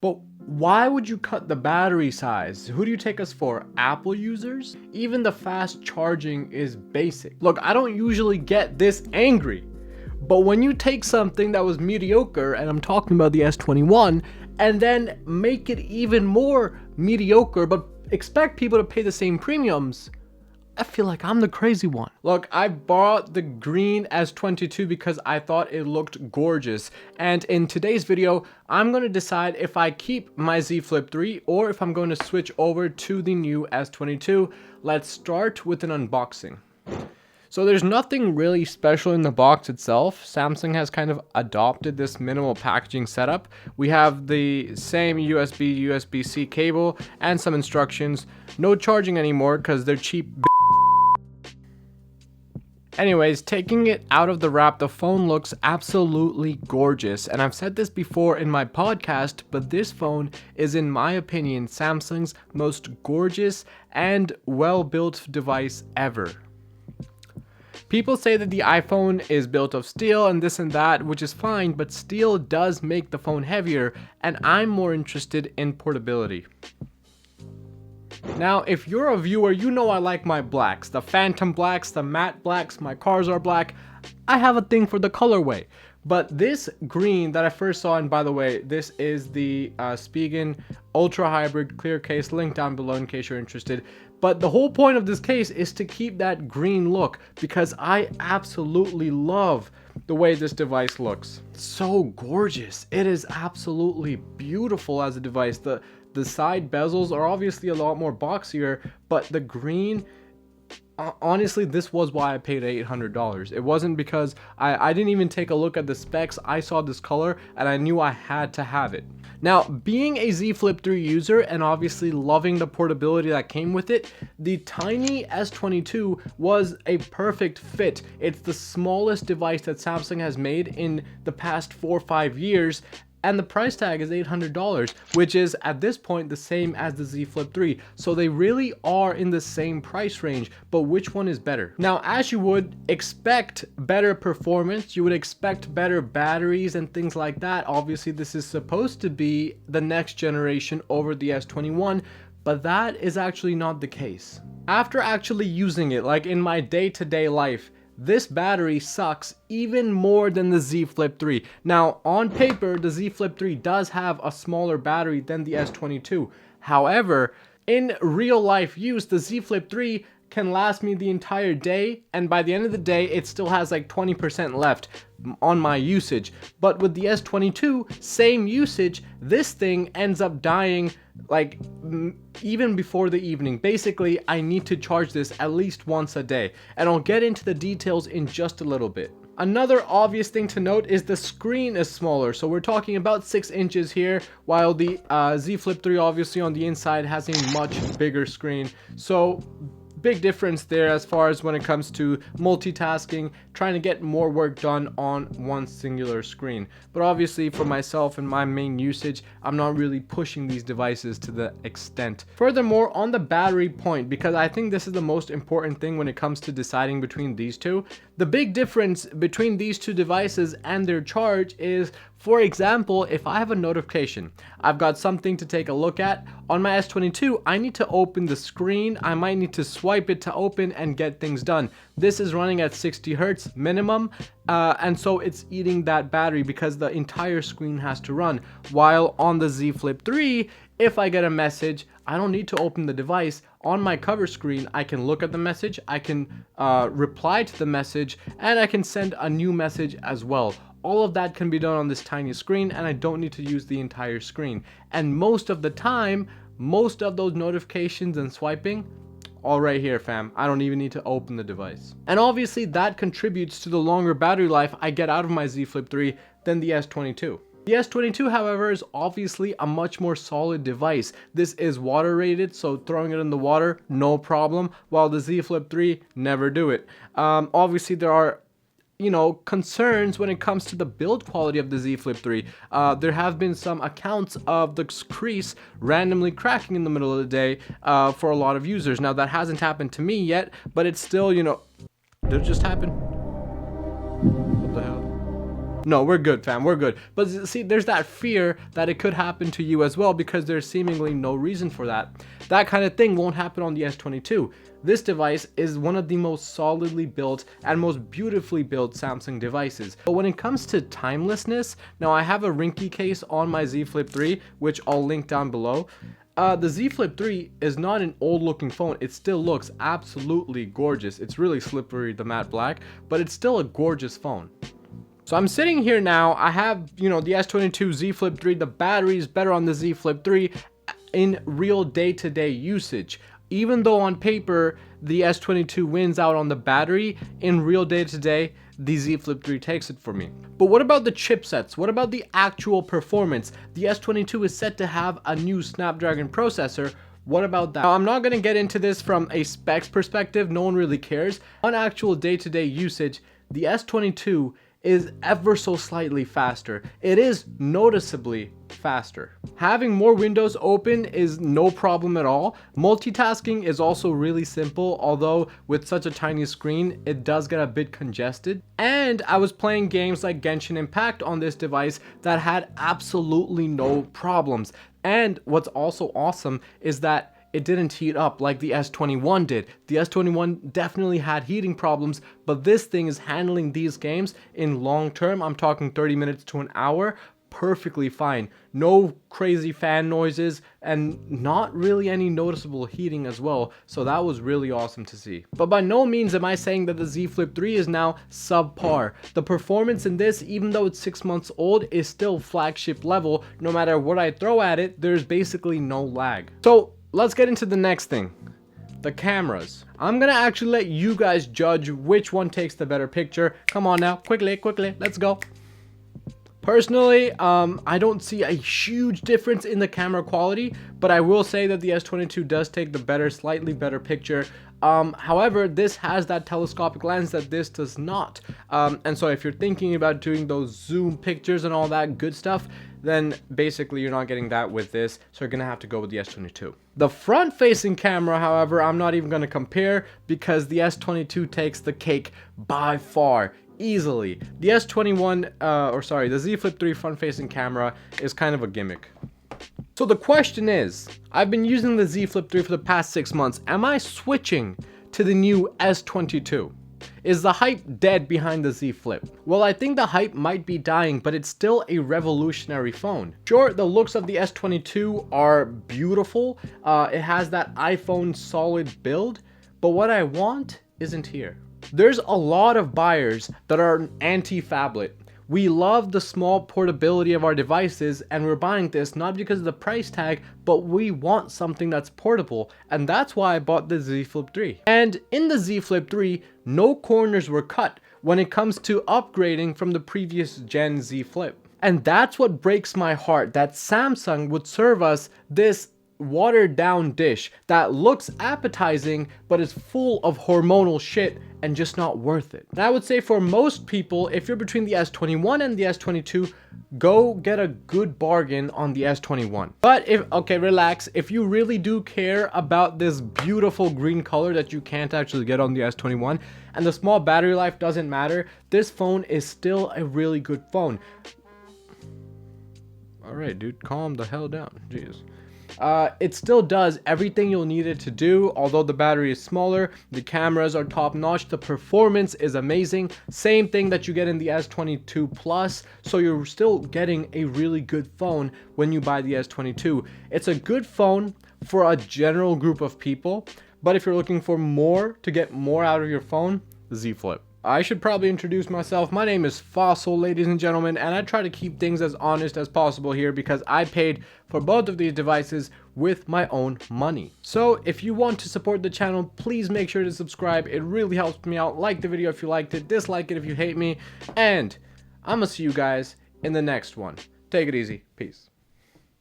But why would you cut the battery size? Who do you take us for? Apple users? Even the fast charging is basic. Look, I don't usually get this angry, but when you take something that was mediocre, and I'm talking about the S21, and then make it even more mediocre, but expect people to pay the same premiums, I feel like I'm the crazy one. Look, I bought the green S22 because I thought it looked gorgeous. And in today's video, I'm going to decide if I keep my Z Flip 3 or if I'm going to switch over to the new S22. Let's start with an unboxing. So there's nothing really special in the box itself. Samsung has kind of adopted this minimal packaging setup. We have the same USB-C cable and some instructions. No charging anymore because they're cheap. Anyways, taking it out of the wrap, the phone looks absolutely gorgeous. And I've said this before in my podcast, but this phone is, in my opinion, Samsung's most gorgeous and well-built device ever. People say that the iPhone is built of steel and this and that, which is fine, but steel does make the phone heavier, and I'm more interested in portability. Now, if you're a viewer, you know I like my blacks, the phantom blacks, the matte blacks, my cars are black. I have a thing for the colorway. But this green that I first saw, and by the way, this is the Spigen Ultrahybrid clear case, link down below in case you're interested. But the whole point of this case is to keep that green look because I absolutely love the way this device looks. It's so gorgeous. It is absolutely beautiful as a device. The side bezels are obviously a lot more boxier, but the green, honestly, this was why I paid $800. It wasn't because I didn't even take a look at the specs. I saw this color and I knew I had to have it. Now, being a Z Flip 3 user and obviously loving the portability that came with it, the tiny S22 was a perfect fit. It's the smallest device that Samsung has made in the past 4 or 5 years. And the price tag is $800, which is at this point the same as the Z Flip 3. So they really are in the same price range, but which one is better? Now, as you would expect better performance, you would expect better batteries and things like that. Obviously, this is supposed to be the next generation over the S21, but that is actually not the case. After actually using it, like in my day-to-day life, this battery sucks even more than the Z Flip 3. Now, on paper, the Z Flip 3 does have a smaller battery than the S22. However, in real life use, the Z Flip 3 can last me the entire day, and by the end of the day, it still has like 20% left on my usage. But with the S22, same usage, this thing ends up dying like even before the evening. Basically, I need to charge this at least once a day, and I'll get into the details in just a little bit. Another obvious thing to note is the screen is smaller, so we're talking about 6 inches here, while the Z Flip 3 obviously on the inside has a much bigger screen. So big difference there as far as when it comes to multitasking, trying to get more work done on one singular screen. But obviously for myself and my main usage, I'm not really pushing these devices to the extent. Furthermore, on the battery point, because I think this is the most important thing when it comes to deciding between these two, the big difference between these two devices and their charge is, for example, if I have a notification, I've got something to take a look at. On my S22, I need to open the screen. I might need to swipe it to open and get things done. This is running at 60 Hertz minimum, and so it's eating that battery because the entire screen has to run. While on the Z Flip 3, if I get a message, I don't need to open the device. On my cover screen, I can look at the message, I can reply to the message, and I can send a new message as well. All of that can be done on this tiny screen, and I don't need to use the entire screen. And most of the time, most of those notifications and swiping, all right here, fam. I don't even need to open the device. And obviously that contributes to the longer battery life I get out of my Z Flip 3 than the S22. The S22, however, is obviously a much more solid device. This is water rated, so throwing it in the water, no problem, while the Z Flip 3, never do it. Obviously there are concerns when it comes to the build quality of the Z Flip 3. There have been some accounts of the crease randomly cracking in the middle of the day for a lot of users. Now, that hasn't happened to me yet, but it's still, did it just happen? What the hell? No, we're good, fam, we're good. But see, there's that fear that it could happen to you as well because there's seemingly no reason for that. That kind of thing won't happen on the S22. This device is one of the most solidly built and most beautifully built Samsung devices. But when it comes to timelessness, now I have a Rinky case on my Z Flip 3, which I'll link down below. The Z Flip 3 is not an old looking phone. It still looks absolutely gorgeous. It's really slippery, the matte black, but it's still a gorgeous phone. So I'm sitting here now, I have, the S22 Z Flip 3, the battery is better on the Z Flip 3 in real day-to-day usage. Even though on paper, the S22 wins out on the battery, in real day-to-day, the Z Flip 3 takes it for me. But what about the chipsets? What about the actual performance? The S22 is set to have a new Snapdragon processor. What about that? Now, I'm not going to get into this from a specs perspective, no one really cares. On actual day-to-day usage, the S22 is ever so slightly faster. It is noticeably faster. Having more windows open is no problem at all. Multitasking is also really simple, although with such a tiny screen, it does get a bit congested. And I was playing games like Genshin Impact on this device that had absolutely no problems. And what's also awesome is that it didn't heat up like the S21 did. The S21 definitely had heating problems, but this thing is handling these games in long term. I'm talking 30 minutes to an hour, perfectly fine. No crazy fan noises and not really any noticeable heating as well. So that was really awesome to see. But by no means am I saying that the Z Flip 3 is now subpar. The performance in this, even though it's 6 months old, is still flagship level. No matter what I throw at it, there's basically no lag. So let's get into the next thing, the cameras. I'm gonna actually let you guys judge which one takes the better picture. Come on now, quickly, let's go. Personally, I don't see a huge difference in the camera quality, but I will say that the S22 does take the slightly better picture. However, this has that telescopic lens that this does not. And so if you're thinking about doing those zoom pictures and all that good stuff, then basically you're not getting that with this, so you're gonna have to go with the S22. The front-facing camera, however, I'm not even gonna compare because the S22 takes the cake by far, easily. The the Z Flip 3 front-facing camera is kind of a gimmick. So the question is, I've been using the Z Flip 3 for the past 6 months. Am I switching to the new S22? Is the hype dead behind the Z Flip? Well, I think the hype might be dying, but it's still a revolutionary phone. Sure, the looks of the S22 are beautiful. It has that iPhone solid build, but what I want isn't here. There's a lot of buyers that are anti-phablet. We love the small portability of our devices, and we're buying this not because of the price tag, but we want something that's portable, and that's why I bought the Z Flip 3. And in the Z Flip 3, no corners were cut when it comes to upgrading from the previous gen Z Flip. And that's what breaks my heart, that Samsung would serve us this watered down dish that looks appetizing but is full of hormonal shit and just not worth it. And I would say for most people, if you're between the S21 and the S22, go get a good bargain on the S21. But relax, if you really do care about this beautiful green color that you can't actually get on the S21 and the small battery life doesn't matter, this phone is still a really good phone. All right, dude, calm the hell down. Jeez. It still does everything you'll need it to do, although the battery is smaller, the cameras are top notch, the performance is amazing, same thing that you get in the S22 Plus, so you're still getting a really good phone when you buy the S22. It's a good phone for a general group of people, but if you're looking for more to get more out of your phone, Z Flip. I should probably introduce myself. My name is Fossil, ladies and gentlemen, and I try to keep things as honest as possible here because I paid for both of these devices with my own money. So if you want to support the channel, please make sure to subscribe. It really helps me out. Like the video if you liked it, dislike it if you hate me, and I'm gonna see you guys in the next one. Take it easy. Peace.